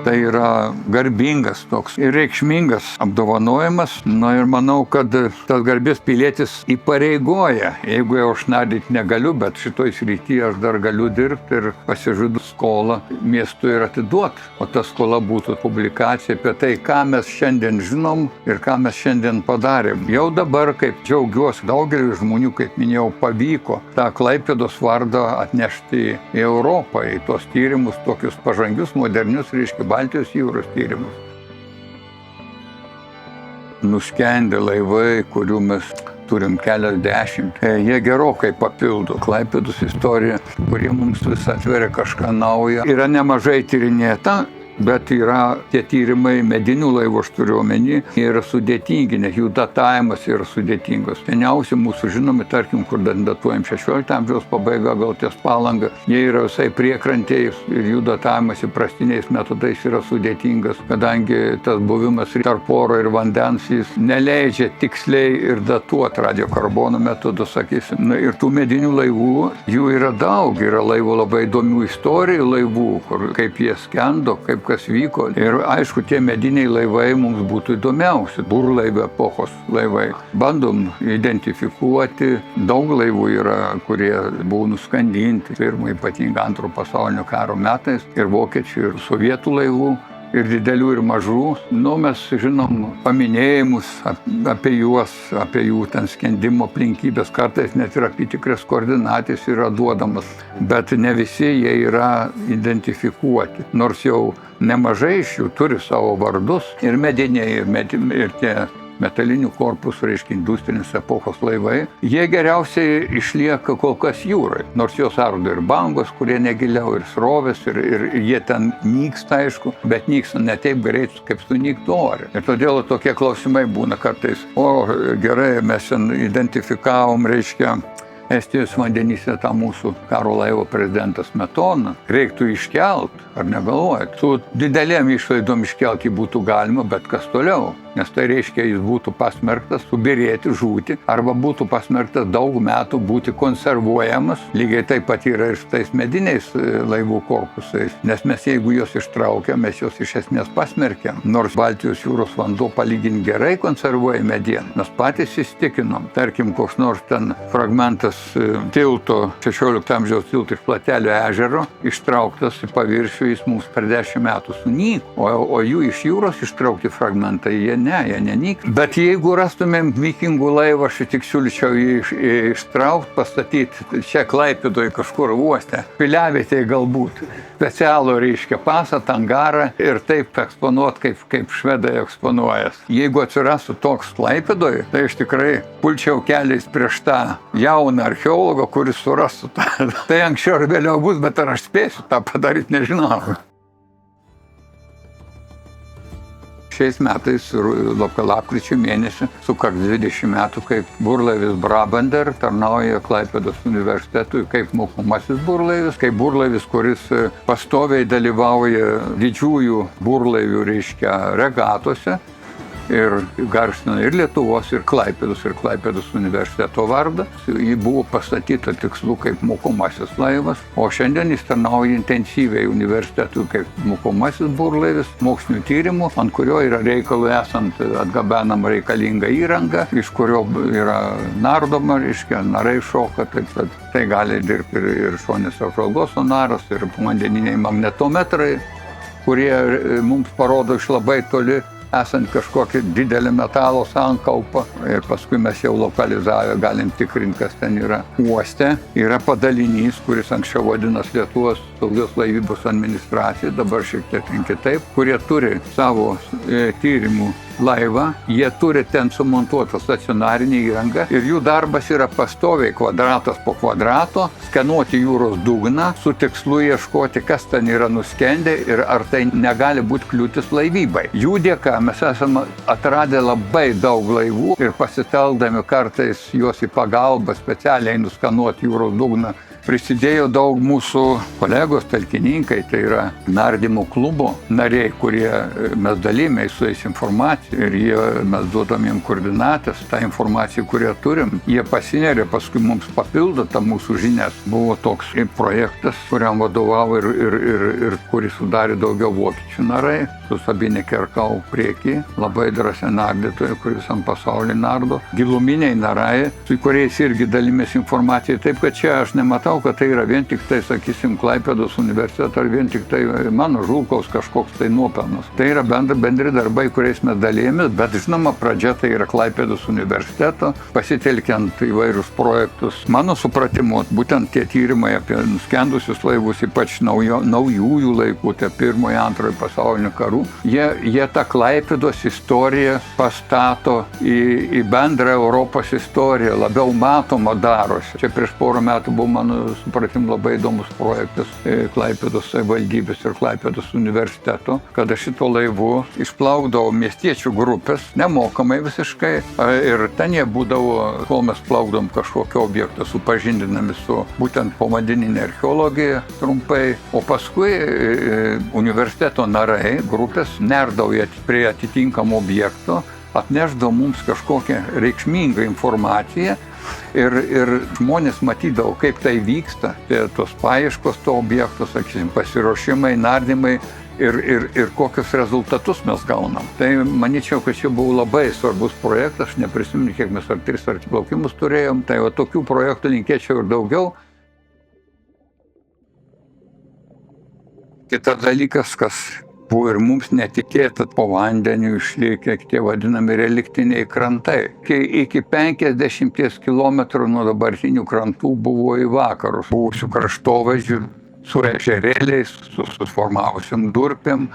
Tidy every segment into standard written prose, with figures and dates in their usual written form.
Tai yra garbingas toks ir reikšmingas apdovanojimas. Na ir manau, kad tas garbės pilietis įpareigoja. Jeigu jau aš nardyt negaliu, bet šitoj srityje aš dar galiu dirbti ir pasižadu skolą miestui ir atiduoti. O ta skola būtų publikacija apie tai, ką mes šiandien žinom ir ką mes šiandien padarėm. Jau dabar, kaip džiaugiuosi, daugeliu žmonių, kaip minėjau, pavyko tą Klaipėdos vardą atnešti į Europą, į tos tyrimus, tokius pažangius, modernius, reiškia Baltijos jūros tyrimus. Nuskendę laivai, kurių mes turim keliasdešimt. Jie gerokai papildo Klaipėdos istoriją, kurie mums vis atveria kažką naujo. Yra nemažai tyrinėta, bet yra tie tyrimai medinių laivų, aš turiu omeny, jie yra sudėtingi, nes jų datavimas yra sudėtingos. Seniausi mūsų žinomi, tarkim, kur datuojam 16 amžiaus pabaiga, gal ties Palanga, jie yra visai priekrantėjais ir jų datavimas įprastiniais metodais yra sudėtingas, kadangi tas buvimas tarp oro ir vandens jis neleidžia tiksliai ir datuoti radiokarbono metodu, sakysim. Ir tų medinių laivų, jų yra daug, yra laivų labai įdomių istorijų laivų, kur kaip jie skendo, kaip kas vyko. Ir aišku, tie mediniai laivai mums būtų įdomiausi. Burlaivio epochos laivai. Bandom identifikuoti. Daug laivų yra, kurie buvo nuskandinti pirmo, ypatingai Antro pasaulinio karo metais. Ir vokiečių, ir sovietų laivų. Ir didelių, ir mažų. Mes žinom paminėjimus apie juos, apie jų ten skendimo aplinkybės, kartais net ir apytikrės koordinatės yra duodamas, bet ne visi jie yra identifikuoti. Nors jau nemažai iš jų turi savo vardus ir mediniai, ir tie metalinių korpusų, reiškia industrinės epochos laivai, jie geriausiai išlieka kol kas jūrai. Nors jos ardo ir bangos, kurie negiliau, ir srovės, ir jie ten nyksta, aišku, bet nyksta ne taip greit, kaip sunyktų ore. Ir todėl tokie klausimai būna kartais, gerai, mes ten identifikavom, reiškia, Estijos vandenyse tą mūsų karo laivo prezidentas Smetona. Reiktų iškelt, ar negalvojat? Su didelėm išlaidom iškelti būtų galima, bet kas toliau? Nes tai reiškia, jis būtų pasmerktas subirėti, žūti, arba būtų pasmerktas daug metų būti konservuojamas. Lygiai taip pat yra ir su tais mediniais laivų korpusais. Nes mes, jeigu juos ištraukiam, mes juos iš esmės pasmerkiam. Nors Baltijos jūros vanduo palyginti gerai konservuoja medieną. Mes patys įsitikinom. Tarkim, koks nors ten fragmentas tilto, 16 amžiaus tilto iš Platelio ežero, ištrauktas į paviršių, jis mums per 10 metų sunyko. O jų iš jūros ištraukti fragmentai, jie nenyks. Bet jeigu rastumėm vikingų laivą, aš tik siūlyčiau jį ištraukti, pastatyti čia Klaipėdoje kažkur uoste, piliavietėje galbūt, specialų, reiškia, pastatą, angarą ir taip eksponuoti, kaip švedai eksponuojas. Jeigu atsirastų toks Klaipėdoje, tai aš tikrai pulčiau keliais prieš tą jauną archeologą, kuris surastų tą. Tai anksčiau ar vėliau bus, bet ar aš spėsiu tą padaryti, nežinau. Šiais metais, lapkričio mėnesį, sukaks 20 metų, kaip burlaivis Brabander tarnauja Klaipėdos universitetui kaip mokomasis burlaivis, kaip burlaivis, kuris pastoviai dalyvauja didžiųjų burlaivių, reiškia, regatose ir garsina ir Lietuvos, ir Klaipėdos universiteto vardą. Ji buvo pastatyta tikslu kaip mokomasis laivas, o šiandien jis tarnauja intensyviai universitetui kaip mokomasis burlaivis, mokslinių tyrimų, ant kurio yra reikalų esant atgabenama reikalinga įranga, iš kurio yra nardoma, reiškia, narai šoka, taip kad tai gali dirbti ir šoninės apžvalgos sonaras, ir vandeniniai magnetometrai, kurie mums parodo iš labai toli esant kažkokį didelį metalo sankaupą ir paskui mes jau lokalizavę galim tikrinti, kas ten yra. Uoste yra padalinys, kuris anksčiau vadinas Lietuvos saugios laivybos administracija, dabar šiek tiek kitaip, kurie turi savo tyrimų laivą, jie turi ten sumontuotą stacionarinį įrangą ir jų darbas yra pastoviai kvadratas po kvadrato, skenuoti jūros dugną su tikslu ieškoti, kas ten yra nuskendę ir ar tai negali būti kliūtis laivybai. Jų dėka mes esame atradę labai daug laivų ir pasiteldami kartais juos į pagalbą specialiai nuskenuoti jūros dugną Prisidėjo daug mūsų kolegos, talkininkai, tai yra nardymo klubo nariai, kurie mes dalymės su jais informaciją ir mes duodam jiems koordinatės, tą informaciją, kurią turim. Jie pasineria, paskui mums papildo tą mūsų žinias. Buvo toks projektas, kuriam vadovavo ir kuris sudarė daugiau vokiečių narai, su Sabine Kerkau prieky, labai drąsia nardytoja, kuris visam pasaulyje nardo. Giluminiai narai, su kuriais irgi dalimės informaciją. Taip, kad čia aš nematau, kad tai yra vien tik tai, sakysim, Klaipėdos universiteto ar vien tik tai mano Žulkaus kažkoks tai nuopelnas. Tai yra bendri darbai, kuriais mes dalėjomės, bet žinoma, pradžia tai yra Klaipėdos universiteto, pasitelkiant įvairius projektus. Mano supratimu, būtent tie tyrimai apie nuskendusius laivus, ypač naujųjų laikų, tai pirmojo, antrojo pasaulinio karų, jie tą Klaipėdos istoriją pastato į bendrą Europos istoriją, labiau matoma darosi. Čia prieš porą metų buvo, mano supratim, labai įdomus projektas Klaipėdos savivaldybės ir Klaipėdos universiteto, kada šito laivu išplaukdavo miestiečių grupės, nemokamai visiškai, ir ten jie būdavo, kol mes plaukdom kažkokio objektą, supažindinami su būtent povandeninė archeologija trumpai, o paskui universiteto narai, grupės, nerdavo prie atitinkamo objekto, atnešdavo mums kažkokią reikšmingą informaciją ir žmonės matydavo, kaip tai vyksta, tos paieškos to objekto, sakysim, pasiruošimai, nardymai ir kokius rezultatus mes gaunam. Tai manyčiau, kad čia buvo labai svarbus projektas, aš neprisimenu, kiek mes ar 3 atplaukimus turėjom, tai tokių projektų linkėčiau ir daugiau. Kitas dalykas, kas buvo ir mums netikėta, po vandeniu išlikę tie vadinami reliktiniai krantai. Iki 50 km nuo dabartinių krantų buvo į vakarus buvusių kraštovaizdžių su ežerėliais, su suformavusiam durpėm.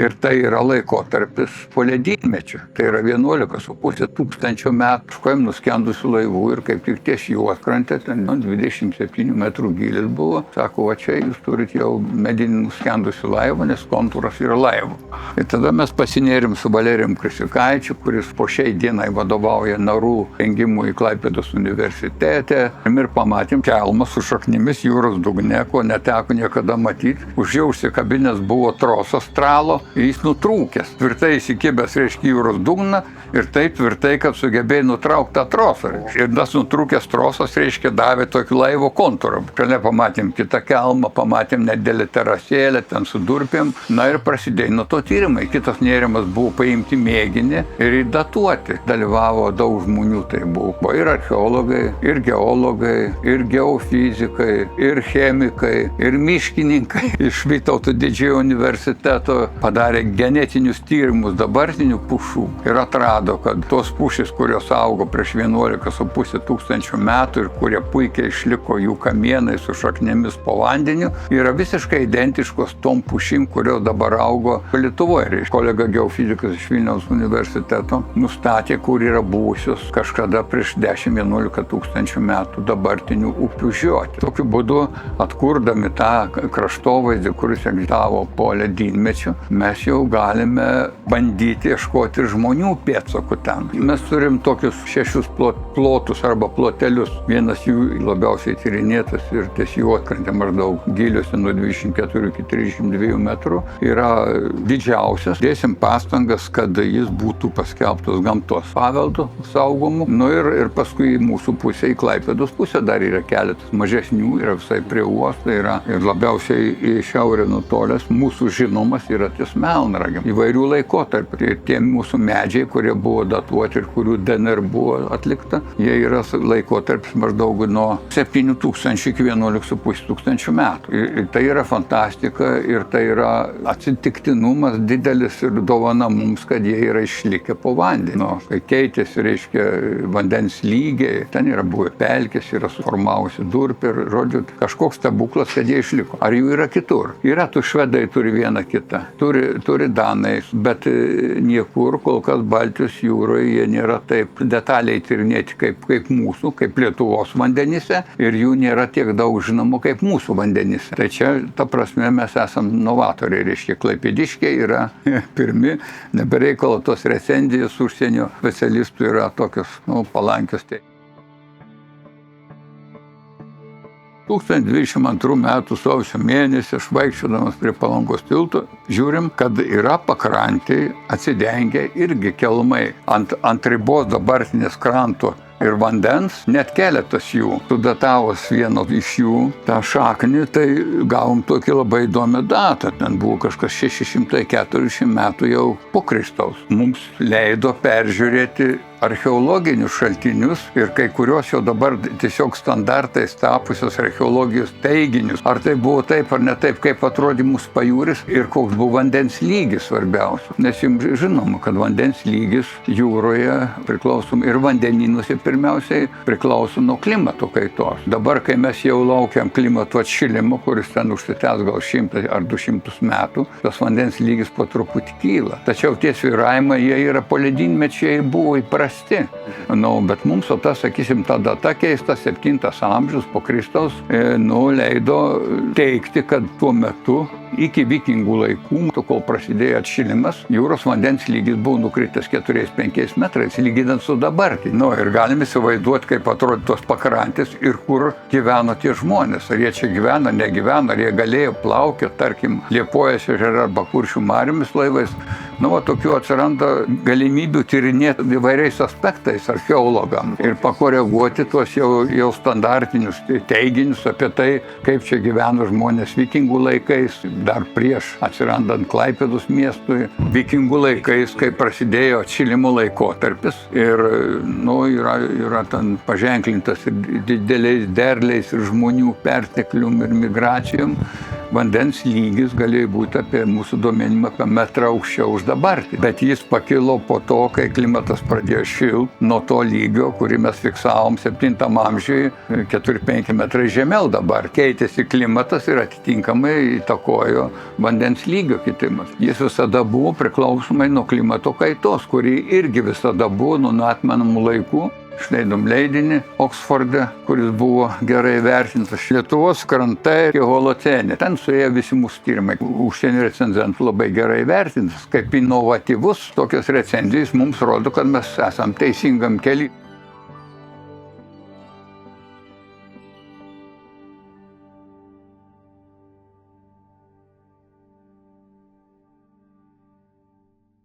Ir tai yra laikotarpis po ledynmečio. Tai yra 11,5 tūkstančio metų. Škojom nuskendusių laivų ir kaip tik ties juodkrantė, ten 27 metrų gylis buvo. Sako, va čia jūs turit jau medinį nuskendusių laivą, nes kontūras yra laivų. Ir tada mes pasinėrim su Valerijum Krisikaičiu, kuris po šiai dienai vadovauja narų rengimui Klaipėdos universitete. Ir pamatėm kelmą su šaknimis jūros dugne, ko neteko niekada matyti. Už jo užsikabinęs buvo trosas tralo. Jis nutrūkęs, tvirtai įsikibęs, reiškia, jūros dugną ir taip tvirtai, kad sugebėjo nutraukti tą trosą. Ir tas nutrūkęs trosas, reiškia, davė tokį laivo kontūrą. Šalia pamatėm kitą kelmą, pamatėm nedidelę terasėlę, ten su durpėm. Na ir prasidėjo nuo to tyrimai. Kitas nėrimas buvo paimti mėginį ir įdatuoti. Dalyvavo daug žmonių, tai buvo ir archeologai, ir geologai, ir geofizikai, ir chemikai, ir miškininkai iš Vytauto Didžiojo universiteto. Padarė genetinius tyrimus dabartinių pušų ir atrado, kad tos pušys, kurios augo prieš 11,5 tūkstančių metų ir kurie puikiai išliko jų kamienai su šaknėmis po vandeniu, yra visiškai identiškos tom pušim, kurios dabar augo Lietuvoje. Kolega geofizikas iš Vilniaus universiteto nustatė, kur yra buvusios kažkada prieš 10-11 tūkstančių metų dabartinių upių žiotį. Tokiu būdu, atkurdami tą kraštovaizdį, kuris egzistavo po ledynmečio, mes jau galime bandyti ieškoti žmonių pėdsakų ten. Mes turim tokius 6 plotus arba plotelius. Vienas jų labiausiai tyrinėtas ir ties juodkrante maždaug giliuose nuo 24 iki 32 metrų yra didžiausias. Dėsim pastangas, kad jis būtų paskelbtas gamtos paveldu saugomu. Ir paskui mūsų pusė, į Klaipėdos pusę dar yra keletas mažesnių, yra visai prie uosto, yra ir labiausiai į šiaurę nutolęs mūsų žinomas yra ties Melnragėm. Įvairių laikotarpių. Ir tie mūsų medžiai, kurie buvo datuoti ir kurių DNR buvo atlikta, jie yra laikotarpis maždaug nuo 7 tūkstančių iki 11,5 tūkstančių metų. Ir tai yra fantastika ir tai yra atsitiktinumas didelis ir dovana mums, kad jie yra išlikę po vandeniu. Kai keitėsi, reiškia, vandens lygiai, ten yra buvę pelkės, yra suformavusi durpė ir, žodžiu, kažkoks stebuklas, kad jie išliko. Ar jų yra kitur? Yra, švedai turi vieną kitą. Turi danai, bet niekur kol kas Baltijos jūroje jie nėra taip detaliai tyrinėti kaip mūsų, kaip Lietuvos vandenyse ir jų nėra tiek daug žinomų kaip mūsų vandenyse. Tai čia, ta prasme, mes esam novatoriai, reiškia, klaipėdiškiai yra pirmi, nebereikalo tos recenzijos užsienio specialistų yra tokios, palankios. 2022 metų sausio mėnesį, aš vaikščiodamas prie Palangos tilto, žiūrim, kad yra pakrantėj atsidengę irgi kelmai ant ribos dabartinės kranto ir vandens, net keletas jų. Sudatavus vieno iš jų tą šaknį, tai gavom tokį labai įdomią datą. Ten buvo kažkas 640 metų jau po Kristaus. Mums leido peržiūrėti archeologinius šaltinius ir kai kurios jau dabar tiesiog standartais tapusios archeologijos teiginius. Ar tai buvo taip ar ne taip, kaip atrodė mūsų pajūris ir koks buvo vandens lygis svarbiausia. Nes jums žinoma, kad vandens lygis jūroje priklausom ir vandenynuose pirmiausiai priklauso nuo klimato kaitos. Dabar, kai mes jau laukiam klimato atšilimo, kuris ten užsitęs gal 100 ar 200 metų, tas vandens lygis po truputį kyla. Tačiau tie svyravimai, jie yra poledynmečiai, buvo įprasti. Bet mums sakysim, ta data keista, 7 amžius po Kristaus, leido teigti, kad tuo metu iki vikingų laikų, kol prasidėjo atšilimas, jūros vandens lygis buvo nukritęs 4-5 metrais, lyginant su dabartį. Ir galime įsivaizduoti, kaip atrodo tos pakrantės ir kur gyveno tie žmonės. Ar jie čia gyveno, negyveno, ar jie galėjo plaukioti, tarkim, Liepojos ežere arba Kuršių mariomis laivais. Tokių atsiranda galimybių tyrinėti įvairiais aspektais archeologams ir pakoreguoti tuos jau standartinius teiginius apie tai, kaip čia gyveno žmonės vikingų laikais, dar prieš atsirandant Klaipėdos miestui, vikingų laikais, kai prasidėjo atšilimo laikotarpis ir yra ten paženklintas ir dideliais derliais ir žmonių perteklium ir migracijom. Vandens lygis galėjo būti apie mūsų duomenim apie metrą aukščiau už dabartį. Bet jis pakilo po to, kai klimatas pradėjo šilti nuo to lygio, kurį mes fiksavom 7 amžiuje, 4-5 metrai žemiau dabar. Keitėsi klimatas ir atitinkamai įtakojo vandens lygio kitimas. Jis visada buvo priklausomai nuo klimato kaitos, kuri irgi visada buvo nuo atmenamų laikų. Išleidom leidinį Oksforde, kuris buvo gerai vertintas. Lietuvos krantai holocene. Ten suėjo visi mūsų tyrimai. Užsienio recenzentų labai gerai vertintas. Kaip inovatyvus tokios recenzijos mums rodo, kad mes esam teisingam kely.